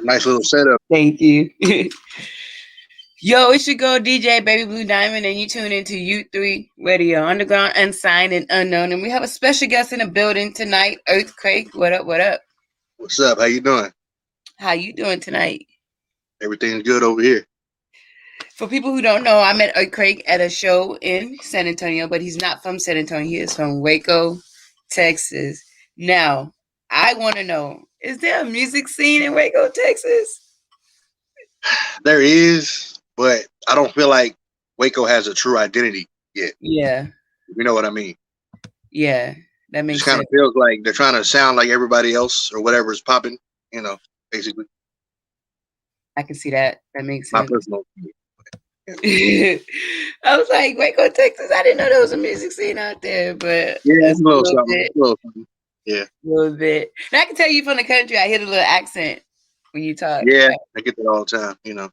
Nice little setup. Thank you. Yo, it's your girl DJ Baby Blue Diamond, and you tune into U3 Radio, Underground, Unsigned, and Unknown. And we have a special guest in the building tonight, Earthquake. What up? What up? What's up? How you doing? How you doing tonight? Everything's good over here. For people who don't know, I met Earthquake at a show in San Antonio, but he's not from San Antonio. He is from Waco, Texas. Now, I want to know, is there a music scene in Waco, Texas? There is, but I don't feel like Waco has a true identity yet. Yeah. You know what I mean? Yeah, that makes sense. It kind of feels like they're trying to sound like everybody else or whatever's popping, basically. I can see that. That makes sense. My personal opinion. Yeah. I was like, Waco, Texas. I didn't know there was a music scene out there, but yeah, it's a little something. Yeah, a little bit. And I can tell you from the country, I hear the little accent when you talk. Yeah, I get that all the time.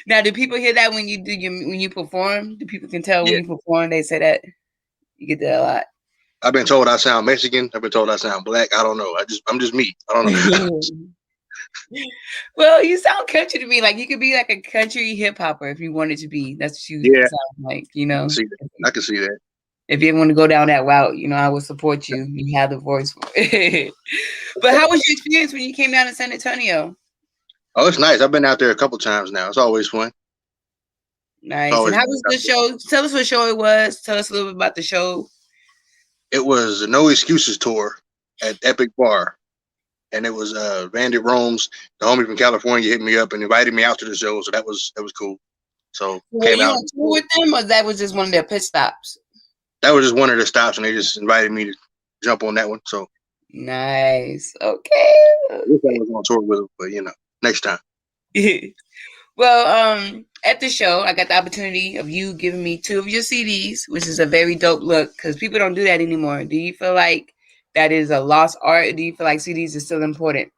Now, do people hear that when you perform? Do people can tell when you perform? They say that you get that a lot. I've been told I sound Mexican. I've been told I sound black. I don't know. I'm just me. I don't know. Well, you sound country to me. Like you could be like a country hip hopper if you wanted to be. That's what you sound like, I can see that. If you ever want to go down that route, I would support you. You have the voice for it. But how was your experience when you came down to San Antonio? Oh, it's nice. I've been out there a couple times now. It's always fun. Nice. And how was the show? Tell us what show it was. Tell us a little bit about the show. It was a No Excuses tour at Epic Bar. And it was Randy Rome's, the homie from California, hit me up and invited me out to the show. So that was cool. So came out. On tour with them, or that was just one of their pit stops? That was just one of their stops, and they just invited me to jump on that one. So nice. Okay. I wish I was on tour with them, but next time. Well, at the show, I got the opportunity of you giving me 2 of your CDs, which is a very dope look because people don't do that anymore. Do you feel like that is a lost art? Do you feel like CDs is still important?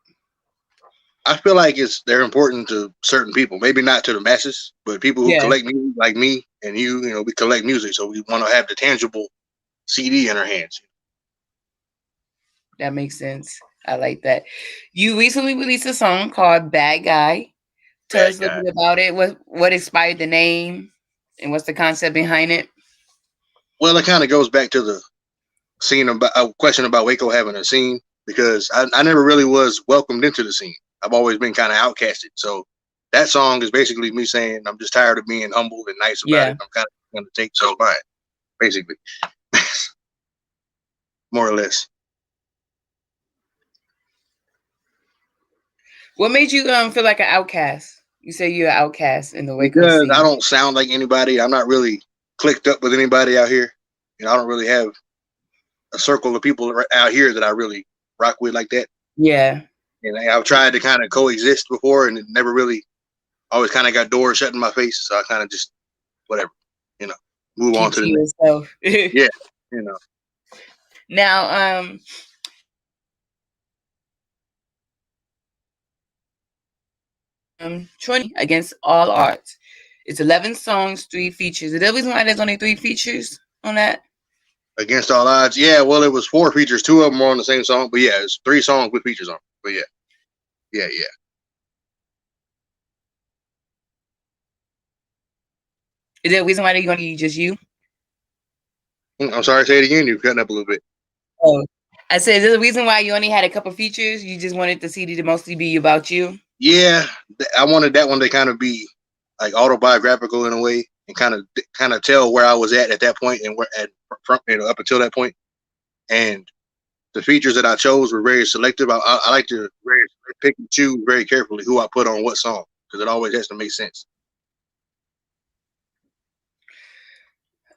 I feel like they're important to certain people. Maybe not to the masses, but people who collect music like me and you, we collect music, so we want to have the tangible CD in our hands. That makes sense. I like that. You recently released a song called Bad Guy. Tell us a little bit about it. What inspired the name and what's the concept behind it? Well, it kind of goes back to the scene about a question about Waco having a scene, because I never really was welcomed into the scene. I've always been kind of outcasted. So that song is basically me saying I'm just tired of being humble and nice about it. I'm kind of going to take so fine, basically. More or less. What made you feel like an outcast? You say you're an outcast in the Waco because scene. I don't sound like anybody. I'm not really clicked up with anybody out here. I don't really have a circle of people out here that I really rock with like that. Yeah. And I've tried to kind of coexist before, and it never really. Always kind of got doors shut in my face, so I kind of just whatever, move on to the next. Yourself. Yeah, Now, 20 Against All Arts. It's 11 songs, 3 features. Is there a reason why there's only 3 features on that? Against All Odds, yeah. Well, it was 4 features. 2 of them were on the same song, but yeah, it's 3 songs with features on. But yeah. Is there a reason why they're going to use just you? I'm sorry, say it again. You're cutting up a little bit. Oh, I said, is there a reason why you only had a couple features? You just wanted the CD to mostly be about you? Yeah, I wanted that one to kind of be like autobiographical in a way, and kind of tell where I was at that point, and where up until that point. And the features that I chose were very selective. I like to pick and choose very carefully who I put on what song, because it always has to make sense.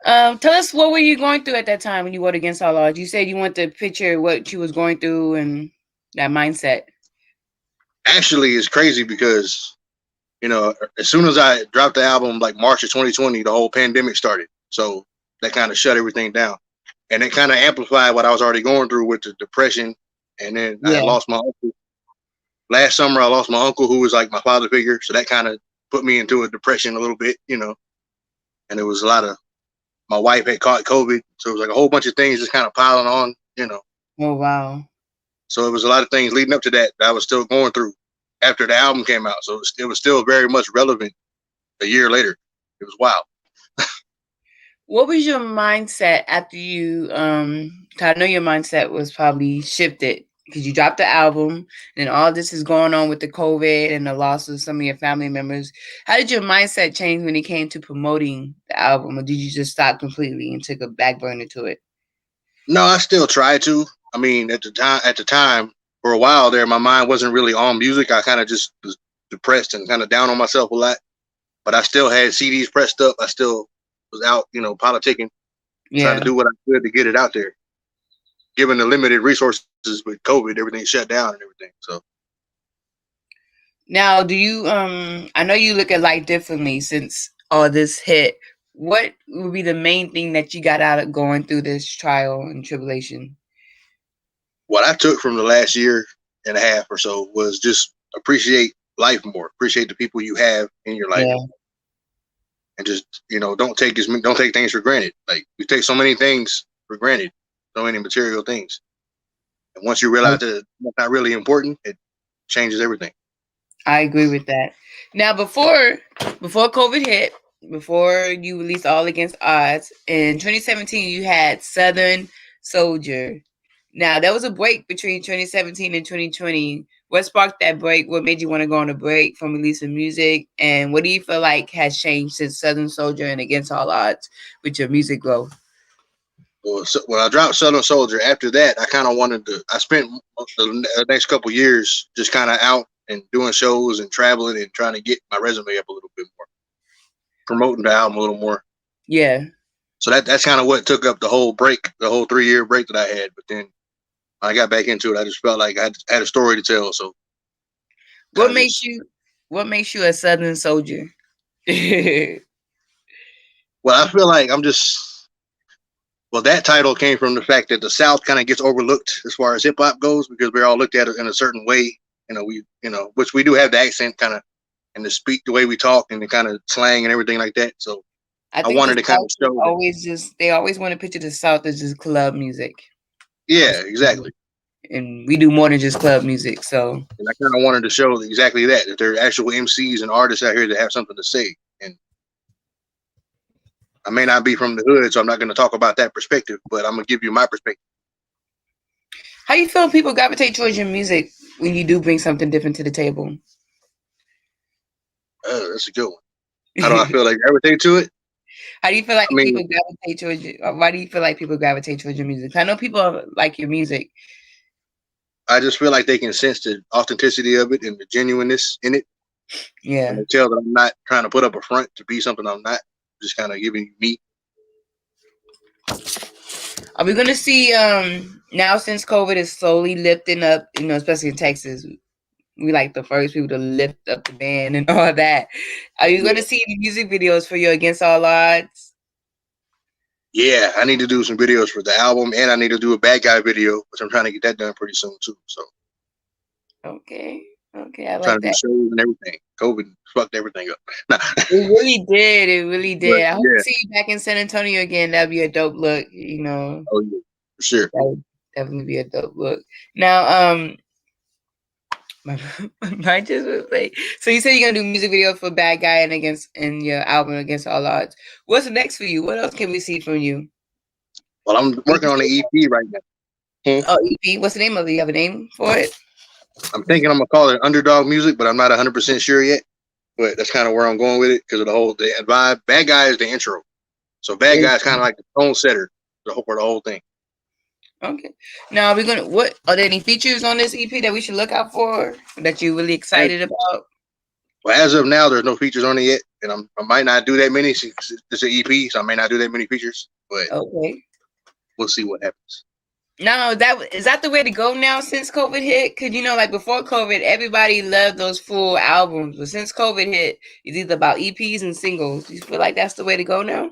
Tell us, what were you going through at that time when you wrote Against All Odds? You said you want to picture what you was going through and that mindset. Actually, it's crazy because, as soon as I dropped the album, like March of 2020, the whole pandemic started. So that kind of shut everything down. And it kind of amplified what I was already going through with the depression. And then I lost my uncle. Last summer, I lost my uncle, who was like my father figure. So that kind of put me into a depression a little bit, And it was a lot of, my wife had caught COVID. So it was like a whole bunch of things just kind of piling on, Oh, wow. So it was a lot of things leading up to that I was still going through after the album came out, so it was still very much relevant a year later. It was wild. What was your mindset after you 'cause I know your mindset was probably shifted because you dropped the album and all this is going on with the COVID and the loss of some of your family members. How did your mindset change when it came to promoting the album, or did you just stop completely and took a back burner to it? No, I still try to. I mean, at the time, for a while there, my mind wasn't really on music. I kind of just was depressed and kind of down on myself a lot. But I still had CDs pressed up. I still was out, politicking, trying Yeah. to do what I could to get it out there. Given the limited resources with COVID, everything shut down and everything. So Now, do you I know you look at life differently since all this hit. What would be the main thing that you got out of going through this trial and tribulation? what I took from the last year and a half or so was just appreciate life more, appreciate the people you have in your life, Yeah. and just don't take things for granted. Like we take so many things for granted, so many material things, and once you realize that it's not really important, it changes everything. I agree with that. Now, before COVID hit, before you released All Against Odds in 2017, you had Southern Soldier. Now, there was a break between 2017 and 2020. What sparked that break? What made you want to go on a break from releasing music? And what do you feel like has changed since Southern Soldier and Against All Odds with your music growth? Well, so when I dropped Southern Soldier, after that, I kind of wanted to. I spent the next couple years just kind of out and doing shows and traveling and trying to get my resume up a little bit more, promoting the album a little more. Yeah. So that's kind of what took up the whole break, the whole 3-year break that I had. But then I got back into it. I just felt like I had a story to tell. So What kind of makes just, you a Southern Soldier? well, I feel like I'm just, well, that title came from the fact that the South kind of gets overlooked as far as hip hop goes because we're all looked at it in a certain way. Which we do have the accent kind of and the speak, the way we talk and the kind of slang and everything like that. So I I think the wanted to kind South of is show that. always they always want to picture the South as just club music. Yeah, exactly. And we do more than just club music. So And I kind of wanted to show exactly that there are actual MCs and artists out here that have something to say. And I may not be from the hood, so I'm not going to talk about that perspective, but I'm going to give you my perspective. how you feel people gravitate towards your music when you do bring something different to the table? That's a good one. How do I feel like gravitate to it? How do you feel like I mean, people gravitate towards you? Why do you feel like people gravitate towards your music? I know people like your music. I just feel like they can sense the authenticity of it and the genuineness in it. Yeah. And they tell that I'm not trying to put up a front to be something I'm not. Just kind of giving you me. Are we gonna see now since COVID is slowly lifting up, especially in Texas? We like the first people to lift up the band and all that. Are you gonna see the music videos for your Against All Odds? Yeah, I need to do some videos for the album, and I need to do a bad guy video, which I'm trying to get that done pretty soon too. So Okay, I trying like to do that. shows and everything. COVID fucked everything up. Nah. It really did. It really But did. I hope yeah, to see you back in San Antonio again. That'd be a dope look. oh yeah, for sure. That would definitely be a dope look. Now, my just was like, so you said you're gonna do music video for Bad Guy and your album Against All Odds. What's next for you? What else can we see from you? Well, I'm working on the EP right now. Oh, EP. What's the name of it? You have a name for it? I'm thinking I'm gonna call it Underdog Music, but I'm not 100% sure yet. But that's kind of where I'm going with it because of the vibe. Bad Guy is the intro, so Bad Guy is kind of like the tone setter for the whole thing. Okay. Now what are there any features on this EP that we should look out for that you're really excited about? Well, as of now, there's no features on it yet, and I might not do that many. It's an EP, so I may not do that many features. But okay, we'll see what happens. No, is that the way to go now since COVID hit? Because like before COVID, everybody loved those full albums, but since COVID hit, it's either about EPs and singles. You feel like that's the way to go now?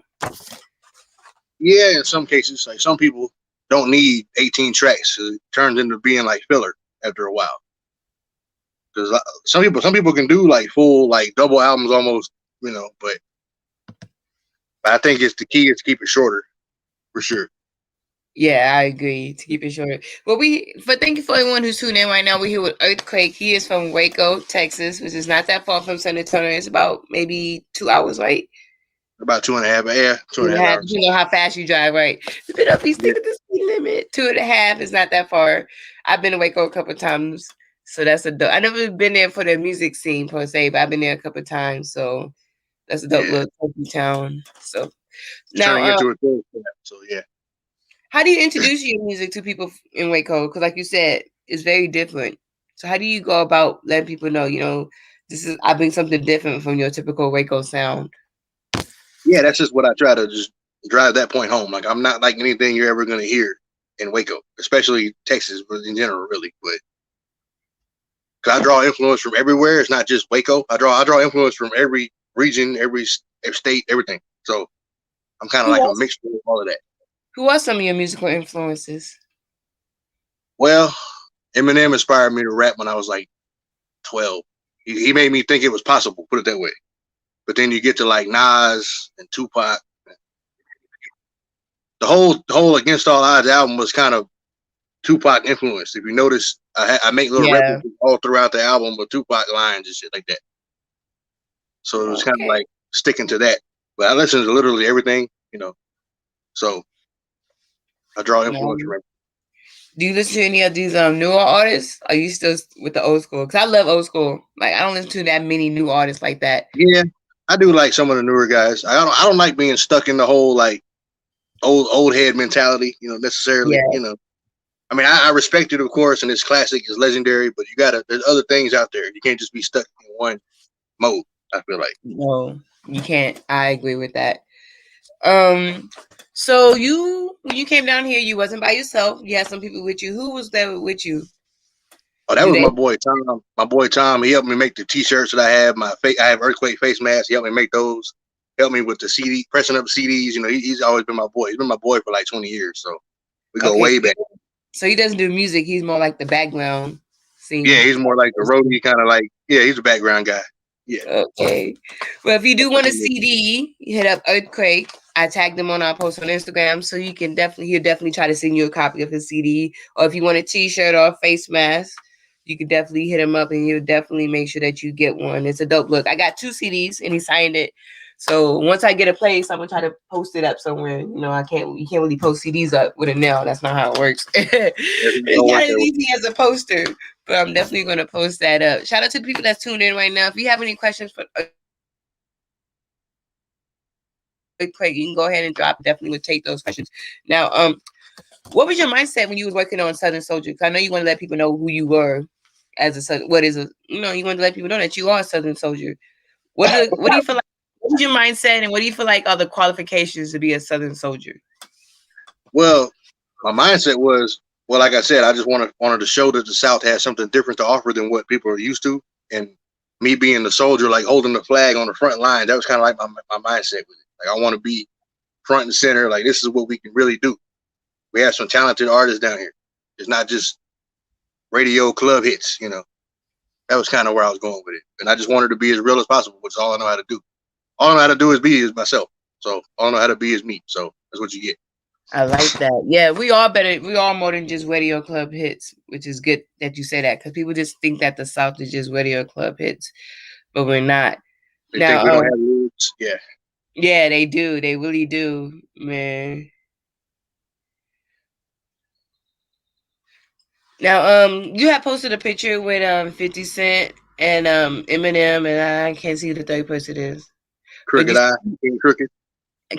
Yeah, in some cases, like some people don't need 18 tracks. So it turns into being like filler after a while. Because some people can do like full like double albums almost, but I think the key is to keep it shorter for sure. Yeah, I agree. To keep it short. But thank you for everyone who's tuning in right now. We're here with Earthquake. He is from Waco, Texas, which is not that far from San Antonio. It's about maybe 2 hours, right? About 2.5, yeah, two Two and a and a half half. hours. You know how fast you drive, right? But up, he's Yeah, sticking to the speed limit. 2.5 is not that far. I've been to Waco a couple of times, so that's a dope. I never been there for the music scene per se, but I've been there a couple of times, so that's a dope yeah. little country town. So It's now, turning into a thing. So yeah. how do you introduce your music to people in Waco? Because, like you said, it's very different. So, how do you go about letting people know? This is I bring something different from your typical Waco sound. Yeah, that's just what I try to just drive that point home. Like I'm not like anything you're ever gonna hear in Waco, especially Texas, but in general, really. But cause I draw influence from everywhere. It's not just Waco. I draw influence from every region, every state, everything. So I'm kind of Who like a are mixture of all of that. who are some of your musical influences? Well, Eminem inspired me to rap when I was like 12. He made me think it was possible. Put it that way. But then you get to like Nas and Tupac. The whole Against All Odds album was kind of Tupac influenced. If you notice, I make little Yeah. references all throughout the album with Tupac lines and shit like that. So it was kind of Okay. like sticking to that. But I listen to literally everything. So I draw Now, influence from it. do you listen to any of these newer artists? Are you still with the old school? Because I love old school. Like I don't listen to that many new artists like that. Yeah, I do like some of the newer guys. I don't like being stuck in the whole like old head mentality. Necessarily. Yeah. I mean, I respect it, of course, and it's classic, it's legendary. But there's other things out there. You can't just be stuck in one mode. I feel like. No, you can't. I agree with that. Um, so when you came down here, you wasn't by yourself. You had some people with you. Who was there with you? Oh, that Do was they? my boy Tom. My boy Tom. He helped me make the T-shirts that I have. I have earthquake face masks. He helped me make those. Helped me with the CD, pressing up CDs. He's always been my boy. He's been my boy for like 20 years. So we go Okay, way back. so he doesn't do music. He's more like the background Yeah, scene. he's more like the roadie kind of like. Yeah, he's a background guy. Yeah. Okay. Well, if you do want a CD, hit up Earthquake. I tagged him on our post on Instagram, so he'll definitely try to send you a copy of his CD. Or if you want a T-shirt or a face mask, you could definitely hit him up, and he'll definitely make sure that you get one. It's a dope look. I got 2 CDs, and he signed it. So once I get a place, I'm gonna try to post it up somewhere. You can't really post CDs up with a nail. That's not how it works. That's not It's gonna not work as that way. easy as a poster, but I'm definitely gonna post that up. Shout out to the people that's tuned in right now. If you have any questions for Earthquake, you can go ahead and drop. Definitely would take those questions. Now, what was your mindset when you was working on Southern Soldier? Because I know you want to let people know who you were as a Southern. You want to let people know that you are a Southern Soldier. What do you feel like? What is your mindset, and what do you feel like are the qualifications to be a Southern Soldier? Well, my mindset was well, like I said, I just wanted to show that the South has something different to offer than what people are used to, and me being the soldier, like holding the flag on the front line, that was kind of like my mindset with it. Like I want to be front and center. Like this is what we can really do. We have some talented artists down here. It's not just radio club hits. That was kind of where I was going with it, and I just wanted to be as real as possible, which is all I know how to do. All I know how to do is myself. So all I know how to be is me. So that's what you get. I like that. Yeah, we are better. We are more than just radio club hits, which is good that you say that because people just think that the South is just radio club hits, but we're not. They think we Now, don't have roots. Yeah. yeah, they do. They really do, man. Now, you have posted a picture with 50 Cent and Eminem, and I can't see who the third person is. But Crooked eye, King Crooked.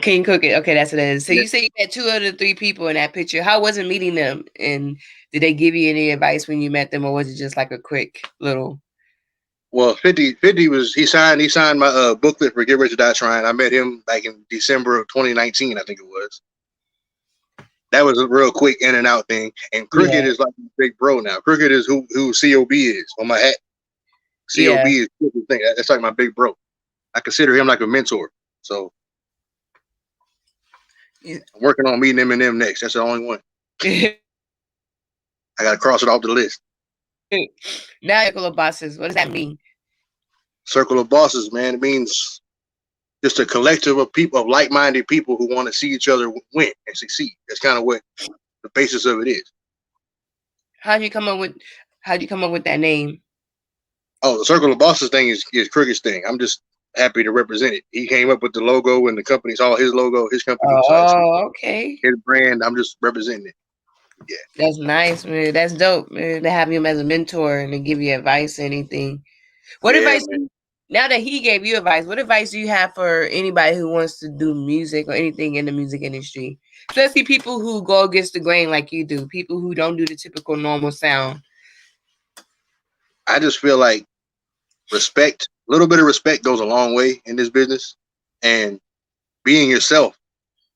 King Cook it. Okay, that's what it is. So Yeah. you say you had 2 of the 3 people in that picture. How was it meeting them? And did they give you any advice when you met them, or was it just like a quick little? Well, 50 he signed my booklet for Get Rich or Die Trying. I met him back in December of 2019, I think it was. That was a real quick in and out thing. And Yeah, Crooked is like my big bro now. Crooked is who COB is on my hat. COB yeah. is Crooked thing. That's like my big bro. I consider him like a mentor. So I'm working on meeting Eminem next. That's the only one. I got to cross it off the list. Now, circle of bosses. What does that mean? Circle of bosses, man. It means just a collective of people, of like-minded people who want to see each other win and succeed. That's kind of what the basis of it is. How'd you come up with that name? Oh, the Circle of Bosses thing is Cricket's thing. I'm just happy to represent it. He came up with the logo, and the company's all his logo, his company. So it's Oh, okay. his brand. I'm just representing it. Yeah. That's nice, man. That's dope, man. To have him as a mentor and to give you advice, anything. What Yeah, advice? man. Now that he gave you advice, what advice do you have for anybody who wants to do music or anything in the music industry? Especially people who go against the grain like you do, people who don't do the typical normal sound. I just feel like respect, a little bit of respect goes a long way in this business, and being yourself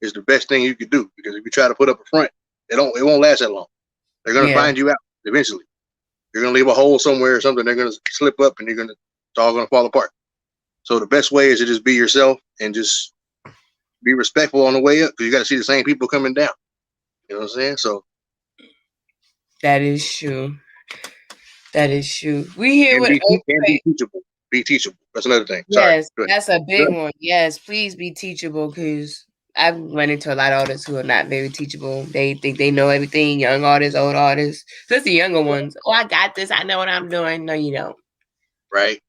is the best thing you could do. Because if you try to put up a front, it won't last that long. They're gonna Yeah, find you out eventually. You're gonna leave a hole somewhere or something. They're gonna slip up, and it's all gonna fall apart. So the best way is to just be yourself and just be respectful on the way up, because you got to see the same people coming down. You know what I'm saying? So that is true. That is true. We here and with be Earthquake. teachable. Be teachable. That's another thing. Sorry. Yes, Go that's a big ahead. one. Yes, please be teachable because I've run into a lot of artists who are not very teachable. They think they know everything, young artists, old artists. Just the younger ones. Oh, I got this. I know what I'm doing. No, you don't. Right?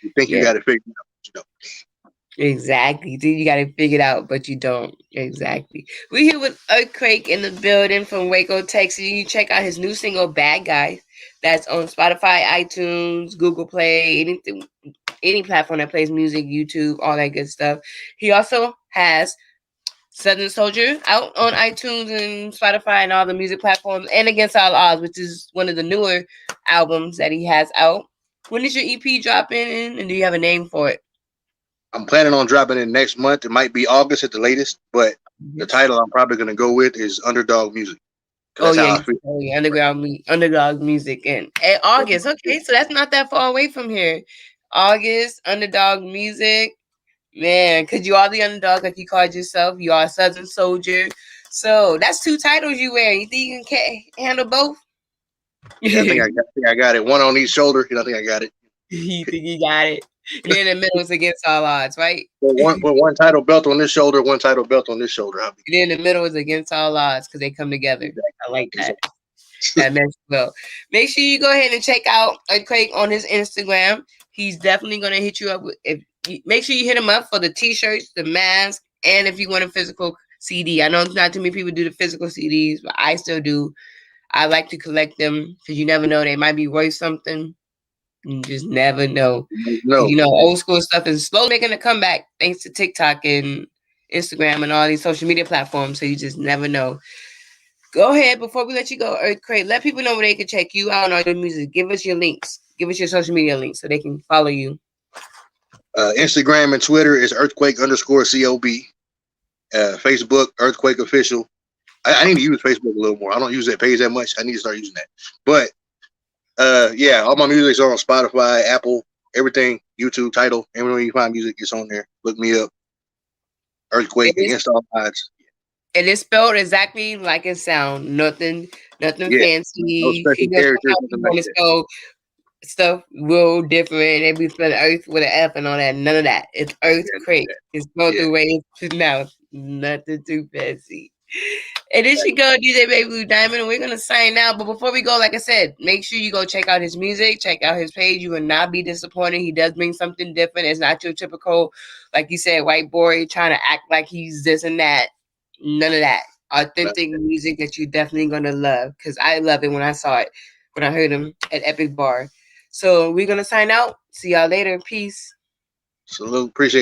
You think you Yeah, got to figure it out, but you know. exactly. Dude, you got to figure it out, but you don't. Exactly. We here with Earthquake in the building from Waco, Texas. You can check out his new single, Bad Guy. That's on Spotify, iTunes, Google Play, anything, any platform that plays music, YouTube, all that good stuff. He also has Southern Soldier out on iTunes and Spotify and all the music platforms, and Against All Odds, which is one of the newer albums that he has out. When is your EP dropping, and do you have a name for it? I'm planning on dropping it next month. It might be August at the latest, but the Yes. title I'm probably going to go with is Underdog Music. Oh That's how yeah, I feel. underdog music, and August. Okay, so that's not that far away from here. August, underdog music. Man, could you are the underdog like you called yourself? You are a Southern Soldier. So that's two titles you wear. You think you can handle both? Yeah, You I think I got it. One on each shoulder. I think I got it. think you got it? And then in the middle is Against All Odds, right? With one title belt on this shoulder, one title belt on this shoulder. I'll be And then in the middle is Against All Odds because they come together. I like that. exactly. That makes well. Make sure you go ahead and check out Earthquake on his Instagram. He's definitely gonna hit you up with make sure you hit him up for the t-shirts, the mask, and if you want a physical CD. I know not too many people do the physical CDs, but I still do. I like to collect them because you never know, they might be worth something. You just never know. No, You know, old school stuff is slowly making a comeback thanks to TikTok and Instagram and all these social media platforms. So you just never know. Go ahead before we let you go, Earthquake. Let people know where they can check you out and all your music. Give us your links. Give us your social media links so they can follow you. Instagram and Twitter is earthquake_COB. Facebook, Earthquake Official. I need to use Facebook a little more. I don't use that page that much. I need to start using that. But yeah, all my music's on Spotify, Apple, everything, YouTube, title. Everywhere you find music, it's on there. Look me up. Earthquake Against All Odds. It is spelled exactly like it sounds. Nothing Yeah, no fancy. special You know, characters, sometimes nothing people like want to that. spell stuff real different. They be spelling Earth with an F and all that. None of that. It's Earthquake. It's spelled Yeah, the way it's pronounced. Nothing too fancy. And then she go DJ Baby Blue Diamond, and we're gonna sign out. But before we go, like I said, make sure you go check out his music, check out his page. You will not be disappointed. He does bring something different. It's not your typical, like you said, white boy trying to act like he's this and that. None of that. yeah. Authentic music that you definitely gonna love. Cause I love it when I saw it, when I heard him at Epic Bar. So we're gonna sign out. See y'all later. Peace. Salute. Appreciate